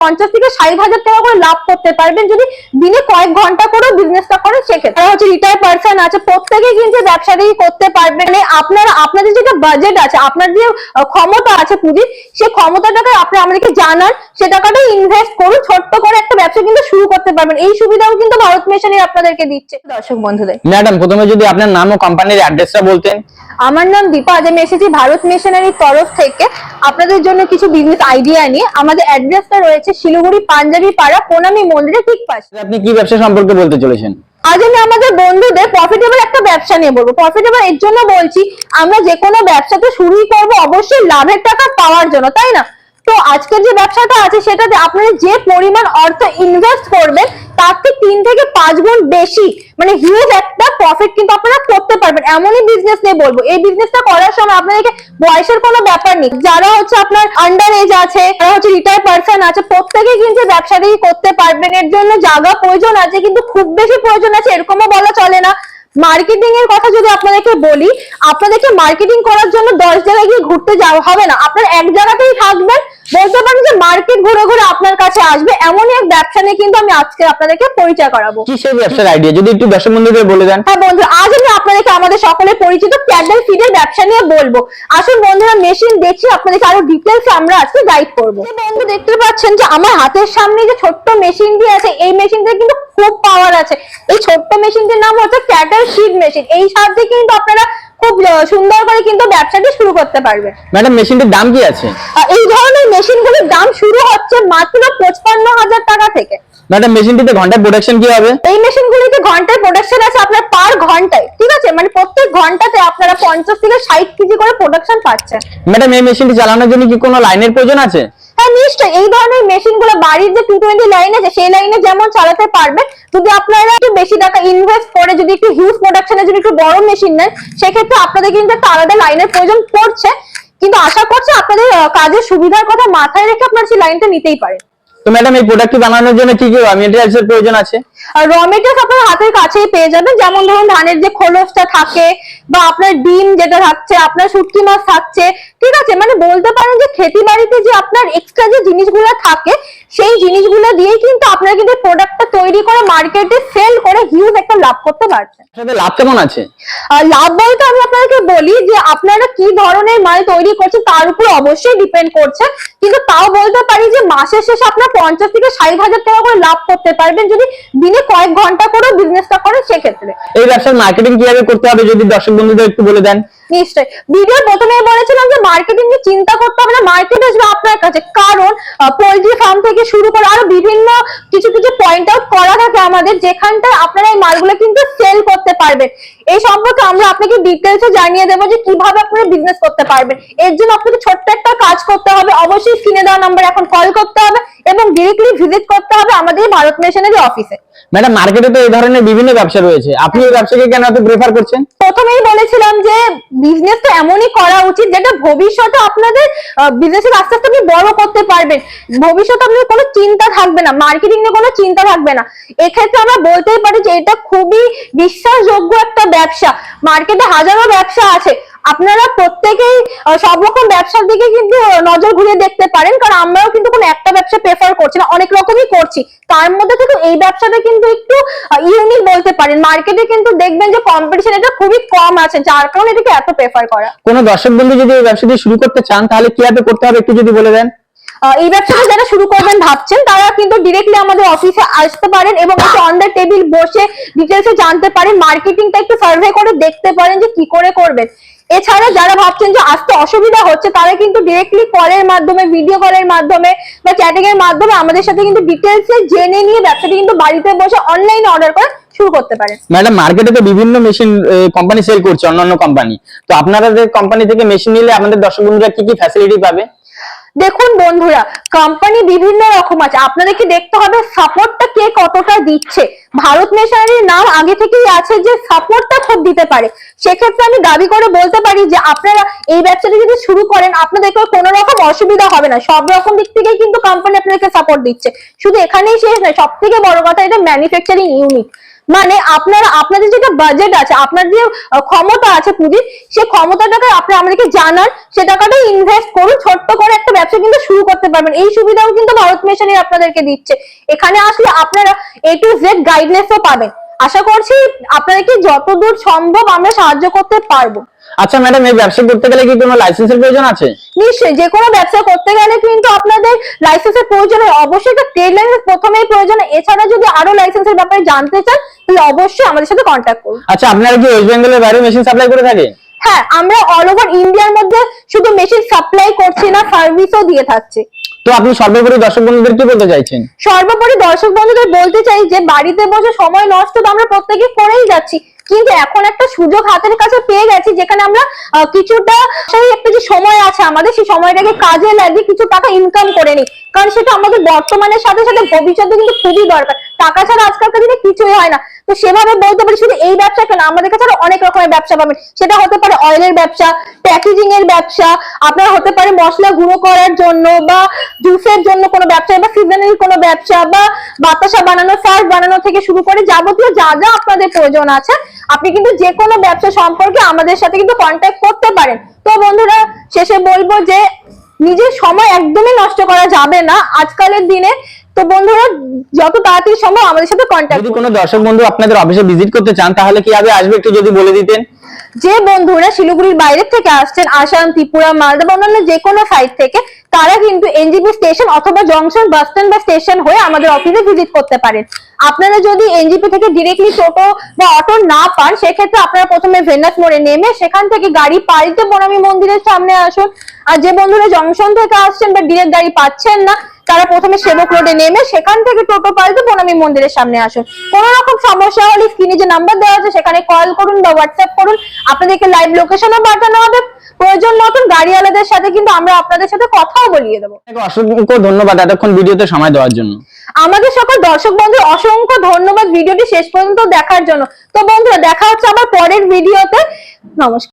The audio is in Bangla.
50 থেকে 60 হাজার টাকা করে লাভ করতে পারবেন যদি দিনে কয়েক ঘন্টা করে বিজনেসটা করেন। সেক্ষেত্রে হচ্ছে রিটায়ার পার্সন আছে, প্রত্যেকেই কিন্তু ব্যবসাটাই করতে পারবেন। মানে আপনাদের যেটা বাজেট আছে, আপনার যে ক্ষমতা আছে পুঁজির, সেই ক্ষমতাটাকে আপনি আমাদেরকে জানান, সে টাকাটাই ইনভেস্ট করুন, ছোট্ট করে একটা ব্যবসা কিন্তু শুরু করতে পারবেন। এই সুবিধাও কিন্তু ভারত মিশনই আপনাদেরকে দিচ্ছে। দর্শক বন্ধুদের, ম্যাডাম প্রথমে যদি আপনার নাম ও কোম্পানির অ্যাড্রেসটা বলতেন। আমার নাম দীপা, আজ আমি এসেছি ভারত মিশনারির তরফ থেকে আপনাদের জন্য কিছু বিজনেস আইডিয়া নিয়ে। আমাদের অ্যাড্রেসটা রয়েছে শিলিগুড়ি পাঞ্জাবি পাড়া প্রণামী মন্দিরের ঠিক পাশে। আপনি কি ব্যবসা সম্পর্কে বলতে চলেছেন? আজ আমি আমাদের বন্ধুদের প্রফিটেবল একটা ব্যবসা নিয়ে বলবো। প্রফিটেবল এর জন্য বলছি, আমরা যে কোনো ব্যবসাতে শুরুই করবো অবশ্যই লাভের টাকা পাওয়ার জন্য, তাই না? তো আজকের যে ব্যবসাটা আছে সেটাতে আপনারা যে পরিমাণ অর্থ ইনভেস্ট করবেন তার থেকে 3 থেকে 5 গুণ বেশি, মানে হিউজ একটা প্রফিট কিন্তু আপনারা করতে পারবেন। এমনই বিজনেস নিয়ে বলবো। এই বিজনেসটা করার সময় আপনাদেরকে বয়সের কোনো ব্যাপার নেই। যারা হচ্ছে আপনার আন্ডার এজ আছে, যারা হচ্ছে রিটায়ার পার্সন আছে, প্রত্যেকেই কিন্তু ব্যবসাটাই করতে পারবেন। এর জন্য জায়গা প্রয়োজন আছে, কিন্তু খুব বেশি প্রয়োজন আছে এরকমও বলা চলে না। মার্কেটিং এর কথা যদি আপনাদেরকে বলি, আপনাদেরকে মার্কেটিং করার জন্য 10 জায়গায় গিয়ে ঘুরতে যাওয়া হবে না। আপনার এক জায়গাতেই থাকবেন, বলতে পারেন যে মার্কেট ঘুরে ঘুরে আপনার কাছে আসবে। এমনই এক ব্যবসা নিয়ে কিন্তু আমি আজকে আপনাদেরকে পরিচয় করাবো। কি সেই ব্যবসার আইডিয়া যদি একটু দর্শক বন্ধুদের বলে দেন। হ্যাঁ বন্ধু, আজ আমি আপনাদেরকে আমাদের সকলের পরিচিত ক্যাটল ফিডের ব্যবসা নিয়ে বলবো। আসুন বন্ধুরা, মেশিন দেখি আপনাদেরকে আরো ডিটেলস আমরা আজকে গাইড করবো। বন্ধু দেখতে পাচ্ছেন যে আমার হাতের সামনে যে ছোট্ট মেশিনটি আছে, এই মেশিনটা কিন্তু খুব পাওয়ার আছে। এই ছোট্ট মেশিনটির নাম হচ্ছে ক্যাটল ফিড মেশিন। এই সাহায্যে কিন্তু আপনারা খুব সুন্দর করে কিন্তু ব্যবসাটি শুরু করতে পারবে। ম্যাডাম মেশিনটির দাম কি আছে? এই ধরনের মেশিনগুলির দাম শুরু হচ্ছে মাত্র 55,000 টাকা থেকে। ম্যাডাম মেশিনটিতে ঘন্টায় প্রোডাকশন কি হবে? এই মেশিনগুলিতে ঘন্টায় প্রোডাকশন আছে আপনার পার ঘন্টায়, ঠিক আছে? মানে প্রত্যেক ঘন্টাতে আপনারা 50 থেকে 60 কেজি করে প্রোডাকশন পাচ্ছেন। ম্যাডাম এই মেশিনটি চালানোর জন্য কি কোনো লাইনের প্রয়োজন আছে? হ্যাঁ নিশ্চয়ই, এই ধরনের মেশিনগুলো বাড়ির যে 220 লাইন আছে সেই লাইনে যেমন চালাতে পারবে। যদি আপনারা একটু বেশি টাকা ইনভেস্ট করে যদি একটু হিউজ প্রোডাকশনের যদি একটু বড় মেশিন নেন, সেক্ষেত্রে আপনাদের কিন্তু একটা আলাদা লাইনের প্রয়োজন পড়ছে। কিন্তু আশা করছি আপনাদের কাজের সুবিধার কথা মাথায় রেখে আপনারা সেই লাইনটা নিতেই পারেন। তো ম্যাডাম এই প্রোডাক্টটি বানানোর জন্য কি কি র মেটেরিয়ালস এর প্রয়োজন আছে? আর র মেটেরিয়ালস আপনার হাতের কাছেই পেয়ে যাবেন। যেমন ধরুন ধানের যে খোলসটা থাকে, বা আপনার ডিম যেটা থাকছে, আপনার শুটকি মাছ থাকছে, ঠিক আছে? মানে বলতে পারেন যে খেতি বাড়িতে যে আপনার এক্সট্রা যে জিনিসগুলো থাকে, সেই জিনিসগুলো দিয়েই কিন্তু আপনারা কিন্তু প্রোডাক্টটা তৈরি করে মার্কেটে সেল করে হিউজ একটা লাভ করতে পারছেন। সাথে লাভ কেমন আছে? লাভ বলতে আমি আপনাদেরকে বলি যে আপনারা কি ধরনের মাল তৈরি করছেন তার উপর অবশ্যই ডিপেন্ড করছে, কিন্তু তাও বলতে পারি যে মাসের শেষে আপনার 50 থেকে 60 হাজার টাকা করে লাভ করতে পারবেন যদি দিনে কয়েক ঘন্টা করে বিজনেসটা করেন। সেক্ষেত্রে এই ব্যবসার মার্কেটিং কিভাবে করতে হবে যদি দর্শক বন্ধুদের একটু বলে দেন। নিশ্চয়ই, ভিডিও প্রথমেই বলেছিলাম যে মার্কেটিং নিয়ে চিন্তা করতে হবে না, মার্কেট আসবে আপনার কাছে। কারণ পোল্ট্রি ফার্ম থেকে শুরু করে আরো বিভিন্ন কিছু কিছু পয়েন্ট আউট করা থাকে আমাদের, যেখানটায় আপনারা এই মালগুলো কিন্তু সেল করতে পারবেন। এই সম্পর্কে আমরা আপনাকে ডিটেলসে জানিয়ে দেবো যে কিভাবে আপনারা বিজনেস করতে পারবেন। এর জন্য আপনাকে ছোট্ট একটা কাজ করতে হবে, অবশ্যই স্ক্রিনে দেওয়া নাম্বার এখন কল করতে হবে এবং ডিরেক্টলি ভিজিট করতে হবে আমাদের ভারত মিশনারি অফিসে। ম্যাডাম মার্কেটে তো এই ধরনের বিভিন্ন ব্যবসা রয়েছে, আপনি এই ব্যবসাকে কেন এত প্রেফার করছেন? প্রথমেই বলেছিলাম যে বিজনেস তো এমনই করা উচিত যেটা ভবিষ্যতে আপনাদের বিজনেসের আস্তে আস্তে আপনি বড় করতে পারবেন। ভবিষ্যতে আপনার কোনো চিন্তা থাকবে না, মার্কেটিং নিয়ে কোনো চিন্তা থাকবে না। এক্ষেত্রে আমরা বলতেই পারি যে এটা খুবই বিশ্বাসযোগ্য একটা ব্যবসা। মার্কেটে হাজারো ব্যবসা আছে, আপনারা প্রত্যেকেই সব রকম ব্যবসার দিকে কিন্তু নজর ঘুরিয়ে দেখতে পারেন। কারণ আমরাও কিন্তু কোনো একটা ব্যবসা প্রেফার করছি না, অনেক রকমই করছি। তার মধ্যে থেকে এই ব্যবসাটা কিন্তু একটু ইউনিক বলতে পারেন। মার্কেটে কিন্তু দেখবেন যে কম্পিটিশন এটা খুবই কম আছে, যার কারণে এটাকে এত প্রেফার করা। কোনো দর্শক বন্ধু যদি এই ব্যবসাটি শুরু করতে চান তাহলে কিভাবে করতে হবে একটু যদি বলে দেন। এই ব্যবসাটা যারা শুরু করবেন ভাবছেন তারা কিন্তু ডিরেক্টলি আমাদের অফিসে আসতে পারেন এবং একটু অন দ্য টেবিল বসে ডিটেলসে জানতে পারেন, মার্কেটিংটা একটু সার্ভে করে দেখতে পারেন যে কি করে করবেন। এছাড়া যারা ভাবছেন যে আসতে অসুবিধা হচ্ছে তারা কিন্তু ডিরেক্টলি কলের মাধ্যমে, ভিডিও কলের মাধ্যমে বা চ্যাটিং এর মাধ্যমে আমাদের সাথে কিন্তু ডিটেলসে জেনে নিয়ে ব্যবসাটি কিন্তু বাড়িতে বসে অনলাইনে অর্ডার করে শুরু করতে পারেন। ম্যাডাম মার্কেটে তো বিভিন্ন মেশিন কোম্পানি সেল করছে, অন্যান্য কোম্পানি, তো আপনাদের কোম্পানি থেকে মেশিন নিলে আমাদের দর্শক বন্ধুরা কি কি ফ্যাসিলিটি পাবে? দেখুন বন্ধুরা, কোম্পানি বিভিন্ন রকম আছে, আপনাদেরকে দেখতে হবে সাপোর্টটা কে কতটা দিচ্ছে। ভারত মিশনারির নাম আগে থেকেই আছে যে সাপোর্টটা খুব দিতে পারে। সেক্ষেত্রে আমি দাবি করে বলতে পারি যে আপনারা এই ব্যবসাটা যদি শুরু করেন আপনাদেরকে কোনো রকম অসুবিধা হবে না। সব রকম দিক থেকেই কিন্তু কোম্পানি আপনাদেরকে সাপোর্ট দিচ্ছে। শুধু এখানেই শেষ নয়, সব থেকে বড় কথা এটা ম্যানুফ্যাকচারিং ইউনিট। মানে আপনাদের যেটা বাজেট আছে, আপনার যে ক্ষমতা আছে পুঁজির, সেই ক্ষমতাটাকে আপনি আমাদেরকে জানান, সে টাকাটা ইনভেস্ট করুন, ছোট্ট করে একটা ব্যবসা কিন্তু শুরু করতে পারবেন। এই সুবিধাও কিন্তু ভারত মিশনই আপনাদেরকে দিচ্ছে। এখানে আসলে আপনারা A to Z গাইডনেসও পাবেন। আশা করছি আপনাদেরকে যতদূর সম্ভব আমরা সাহায্য করতে পারবো। আচ্ছা ম্যাডাম, এই ব্যবসা করতে গেলে কি কোনো লাইসেন্সের প্রয়োজন আছে? নিশ্চয়ই, যে কোনো ব্যবসা করতে গেলে কিন্তু আপনাদের লাইসেন্সের প্রয়োজন হয়, অবশ্যই একটা ট্রেড লাইসেন্স প্রথমেই প্রয়োজন। এছাড়া যদি আরো লাইসেন্সের ব্যাপারে জানতে চান তাহলে অবশ্যই আমাদের সাথে কন্ট্যাক্ট করুন। আচ্ছা, আপনারা কি ওয়েস্ট বেঙ্গলের বাইরে মেশিন সাপ্লাই করে থাকেন? হ্যাঁ, আমরা অল ওভার ইন্ডিয়ার মধ্যে শুধু মেশিন সাপ্লাই করছি না, সার্ভিসও দিয়ে থাকছি। তো আপনি সর্বোপরি দর্শক বন্ধুদের কি বলতে চাইছেন? সর্বোপরি দর্শক বন্ধুদের বলতে চাই যে বাড়িতে বসে সময় নষ্ট তো আমরা প্রত্যেকে করেই যাচ্ছি, কিন্তু এখন একটা সুযোগ হাতের কাছে পেয়ে গেছি যেখানে আমরা কিছুটা সেই একটা যে সময় আছে আমাদের, সেই সময়টাকে কাজে লাগিয়ে কিছু টাকা ইনকাম করে নিই। কারণ সেটা আমাদের বর্তমানের সাথে সাথে ভবিষ্যতে কিন্তু খুবই দরকার। টাকা ছাড়া আজকালকার দিনে কিছুই হয় না। তো সেভাবে বলতে পারি শুধু এই ব্যবসা কেন, আমাদের কাছে আরো অনেক রকমের ব্যবসা পাবেন। সেটা হতে পারে অয়েলের ব্যবসা, প্যাকেজিং এর ব্যবসা, আপনার হতে পারে মশলা গুঁড়ো করার জন্য বা জুসের জন্য কোনো ব্যবসা, বা সিজনাল কোনো ব্যবসা, বা বাতাসা বানানো, সার্ফ বানানো থেকে শুরু করে যাবতীয় যা যা আপনাদের প্রয়োজন আছে, আপনি কিন্তু যে কোনো ব্যবসা সম্পর্কে আমাদের সাথে কিন্তু কন্ট্যাক্ট করতে পারেন। তো বন্ধুরা, শেষে বলবো যে নিজের সময় একদমই নষ্ট করা যাবে না আজকালের দিনে। তো বন্ধুরা, যত তাড়াতাড়ি সম্ভব আমাদের সাথে কন্ট্যাক্ট। যদি কোনো দর্শক বন্ধু আপনাদের অফিসে ভিজিট করতে চান তাহলে কিভাবে আসবে একটু যদি বলে দিতেন। যে বন্ধুরা শিলিগুড়ির বাইরে থেকে আসছেন, আসাম, ত্রিপুরা, মালদা বা অন্যান্য যে কোনো সাইড থেকে, তারা কিন্তু এনজিপি স্টেশন অথবা জংশন বাস স্ট্যান্ড বা স্টেশন হয়ে আমাদের অফিসে ভিজিট করতে পারেন। আপনারা যদি এনজিপি থেকে ডিরেক্টলি টোটো বা অটো না পান, সেক্ষেত্রে আপনারা প্রথমে ভেনাস মোড়ে নেমে সেখান থেকে গাড়ি পাল্টে বনামি মন্দিরের সামনে আসুন। আর যে বন্ধুরা জংশন থেকে আসছেন বা ডিরেক্ট গাড়ি পাচ্ছেন না, তারা প্রথমে সেবক রোডে নেমে সেখান থেকে টোটো পাল্টে বনামি মন্দিরের সামনে আসুন। কোনো রকম সমস্যা হলে স্ক্রিনে যে নাম্বার দেওয়া আছে সেখানে কল করুন বা হোয়াটসঅ্যাপ করুন, আপনাদেরকে লাইভ লোকেশনও পাঠানো হবে। প্রয়োজন মতন গাড়িওয়ালাদের সাথে কিন্তু আমরা আপনাদের সাথে কথাও বলিয়ে দেবো। অসংখ্য ধন্যবাদ এতক্ষণ ভিডিওতে সময় দেওয়ার জন্য। আমাদের সকল দর্শক বন্ধুদের অসংখ্য ধন্যবাদ ভিডিওটি শেষ পর্যন্ত দেখার জন্য। তো বন্ধুরা, দেখা হচ্ছে আবার পরের ভিডিওতে। নমস্কার।